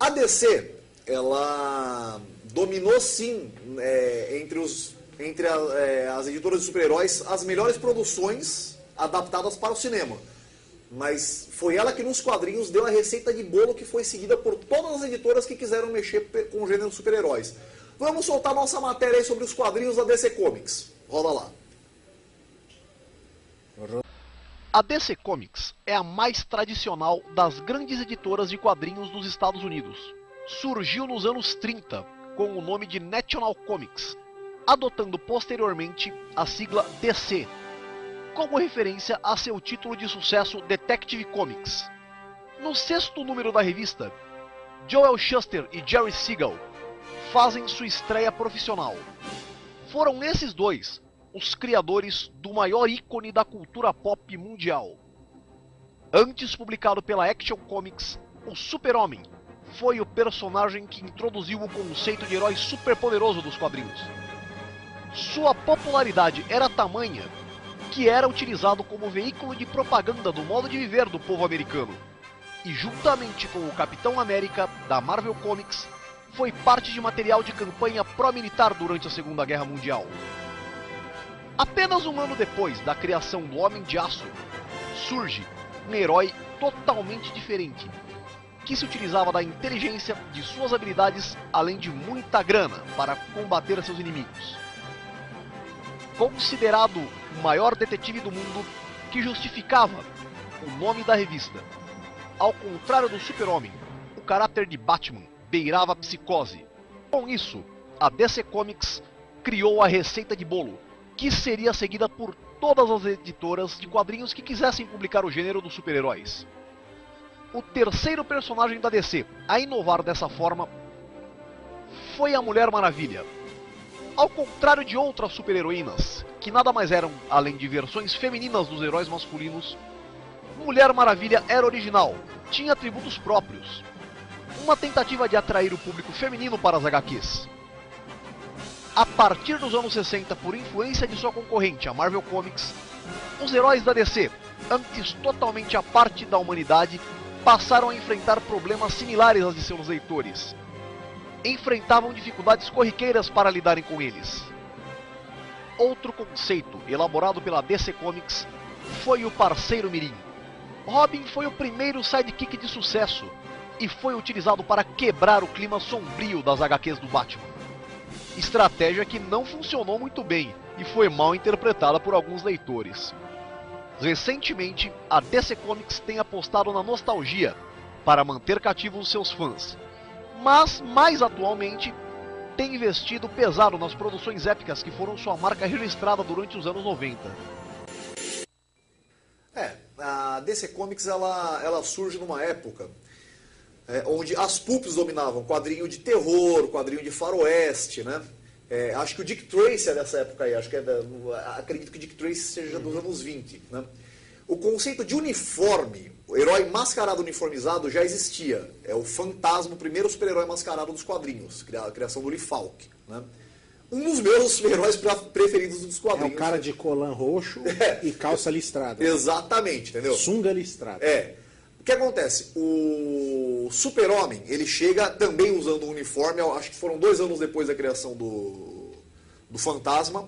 A DC, ela dominou sim, entre as editoras de super-heróis, as melhores produções adaptadas para o cinema. Mas foi ela que nos quadrinhos deu a receita de bolo que foi seguida por todas as editoras que quiseram mexer com o gênero super-heróis. Vamos soltar nossa matéria aí sobre os quadrinhos da DC Comics. Roda lá. A DC Comics é a mais tradicional das grandes editoras de quadrinhos dos Estados Unidos. Surgiu nos anos 30 com o nome de National Comics, adotando posteriormente a sigla DC, como referência a seu título de sucesso Detective Comics. No 6º número da revista, Joel Shuster e Jerry Siegel fazem sua estreia profissional. Foram esses dois os criadores do maior ícone da cultura pop mundial. Antes publicado pela Action Comics, o Super-Homem foi o personagem que introduziu o conceito de herói superpoderoso dos quadrinhos. Sua popularidade era tamanha que era utilizado como veículo de propaganda do modo de viver do povo americano, e juntamente com o Capitão América, da Marvel Comics, foi parte de material de campanha pró-militar durante a Segunda Guerra Mundial. Apenas um ano depois da criação do Homem de Aço, surge um herói totalmente diferente, que se utilizava da inteligência de suas habilidades, além de muita grana, para combater seus inimigos. Considerado o maior detetive do mundo, que justificava o nome da revista. Ao contrário do Super-Homem, o caráter de Batman beirava a psicose. Com isso, a DC Comics criou a receita de bolo, que seria seguida por todas as editoras de quadrinhos que quisessem publicar o gênero dos super-heróis. O terceiro personagem da DC a inovar dessa forma foi a Mulher Maravilha. Ao contrário de outras super-heroínas, que nada mais eram além de versões femininas dos heróis masculinos, Mulher Maravilha era original, tinha atributos próprios. Uma tentativa de atrair o público feminino para as HQs. A partir dos anos 60, por influência de sua concorrente, a Marvel Comics, os heróis da DC, antes totalmente à parte da humanidade, passaram a enfrentar problemas similares aos de seus leitores. Enfrentavam dificuldades corriqueiras para lidarem com eles. Outro conceito elaborado pela DC Comics foi o parceiro mirim. Robin foi o primeiro sidekick de sucesso e foi utilizado para quebrar o clima sombrio das HQs do Batman. Estratégia que não funcionou muito bem e foi mal interpretada por alguns leitores. Recentemente, a DC Comics tem apostado na nostalgia para manter cativos seus fãs, mas mais atualmente tem investido pesado nas produções épicas que foram sua marca registrada durante os anos 90. A DC Comics ela surge numa época onde as pulps dominavam, quadrinho de terror, quadrinho de faroeste, né? Acho que o Dick Tracy é dessa época aí, acredito que o Dick Tracy seja dos anos 20, né? O conceito de uniforme, o herói mascarado uniformizado já existia. É o Fantasma, o primeiro super-herói mascarado dos quadrinhos, a criação do Lee Falk, né? Um dos meus super-heróis preferidos dos quadrinhos. É o cara de colã roxo e calça listrada. Exatamente, entendeu? Sunga listrada. O que acontece? O Super-Homem, ele chega também usando um uniforme, acho que foram 2 anos depois da criação do Fantasma,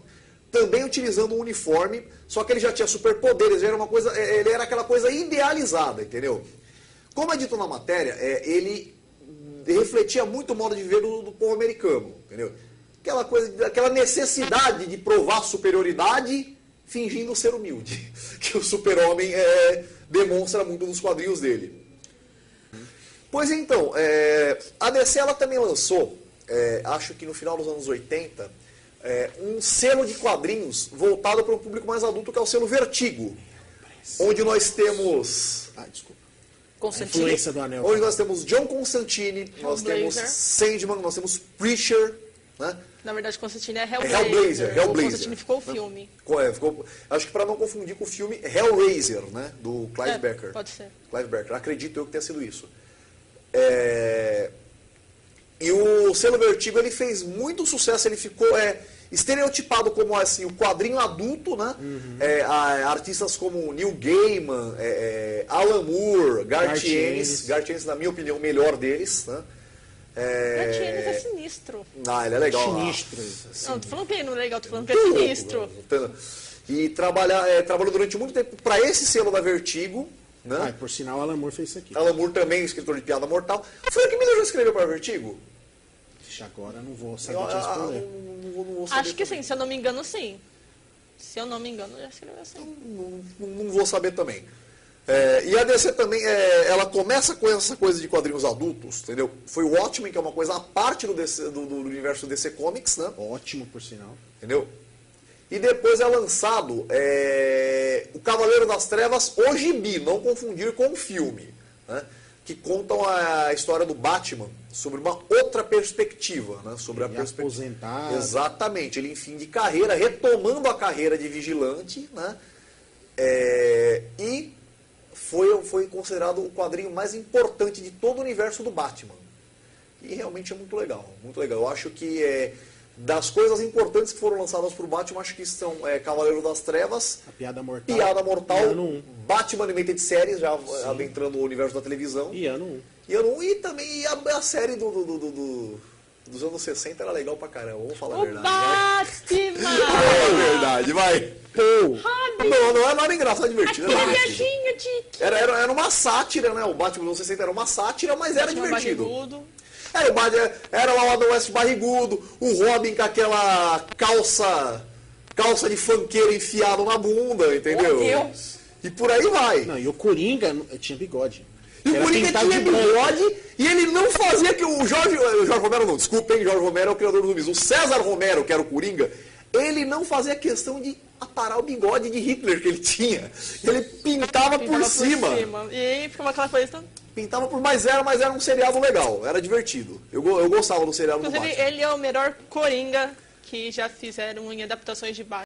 também utilizando um uniforme, só que ele já tinha superpoderes, já era uma coisa, ele era aquela coisa idealizada, entendeu? Como é dito na matéria, ele refletia muito o modo de viver do povo americano, entendeu? Aquela necessidade de provar superioridade fingindo ser humilde, que o Super-Homem demonstra muito nos quadrinhos dele. Pois então, a DC ela também lançou, acho que no final dos anos 80, um selo de quadrinhos voltado para o público mais adulto, que é o selo Vertigo, onde nós temos... Constantine. Influência do Anel. Onde nós temos John Constantine, nós temos Sandman, nós temos Preacher, né? Na verdade, Constantine é Hellblazer. Hellblazer. O Constantine ficou o filme. Acho que para não confundir com o filme Hellraiser, né? Do Clive Barker. Pode ser. Clive Barker, acredito eu que tenha sido isso. E o selo Vertigo, ele fez muito sucesso, ele ficou estereotipado como assim, o quadrinho adulto, né? Uhum. Artistas como Neil Gaiman, Alan Moore, Garth Ennis, na minha opinião, o melhor deles, né? Ele é sinistro. Ah, ele é legal. Sinistro. Não, tô falando que ele não é legal, tô falando que é sinistro. E trabalhou durante muito tempo para esse selo da Vertigo. Né? Ah, por sinal, Alan Moore fez isso aqui. Alan Moore também, escritor de Piada Mortal. O Frank Miller já escreveu para a Vertigo? Agora não vou saber te responder. Não vou saber Acho que também. sim, se eu não me engano, sim. Se eu não me engano, já escreveu assim. Não vou saber também. E a DC também, ela começa com essa coisa de quadrinhos adultos, entendeu? Foi o Watchmen, que é uma coisa à parte do universo DC Comics, né? Ótimo, por sinal. Entendeu? E depois é lançado o Cavaleiro das Trevas, o gibi, não confundir com o filme, né? Que contam a história do Batman sobre uma outra perspectiva, né? Sobre a perspectiva aposentado. Exatamente, ele em fim de carreira, retomando a carreira de vigilante, né? E foi considerado o quadrinho mais importante de todo o universo do Batman. E realmente é muito legal, muito legal. Eu acho que das coisas importantes que foram lançadas para o Batman, acho que são Cavaleiro das Trevas, A Piada Mortal. Piada Mortal, E ano 1. Batman Animated Series, já adentrando o universo da televisão. E ano 1. E ano 1, e também a série dos anos 60 era legal pra caramba, vamos falar a O verdade. Né? Batman! É verdade, vai. Não é nada engraçado, é divertido. Aquele viadinho de... Era uma sátira, né? O Batman dos anos 60 era uma sátira, mas era divertido. Barrigudo. O Batman era lá o Adam West barrigudo, o Robin com aquela calça de funkeiro enfiado na bunda, entendeu? Meu Deus! E por aí vai. Não, e o Coringa tinha bigode. E o Era Coringa pintado tinha de branco. bigode e ele não fazia que o Jorge Romero não, desculpem, Jorge Romero é o criador do Zumbis. O César Romero, que era o Coringa, ele não fazia questão de aparar o bigode de Hitler que ele tinha. Ele pintava por cima. E aí ficava aquela coisa... Pintava por mas era um seriado legal, era divertido. Eu gostava do seriado do Inclusive, Batman. ele é o melhor Coringa que já fizeram em adaptações de Batman.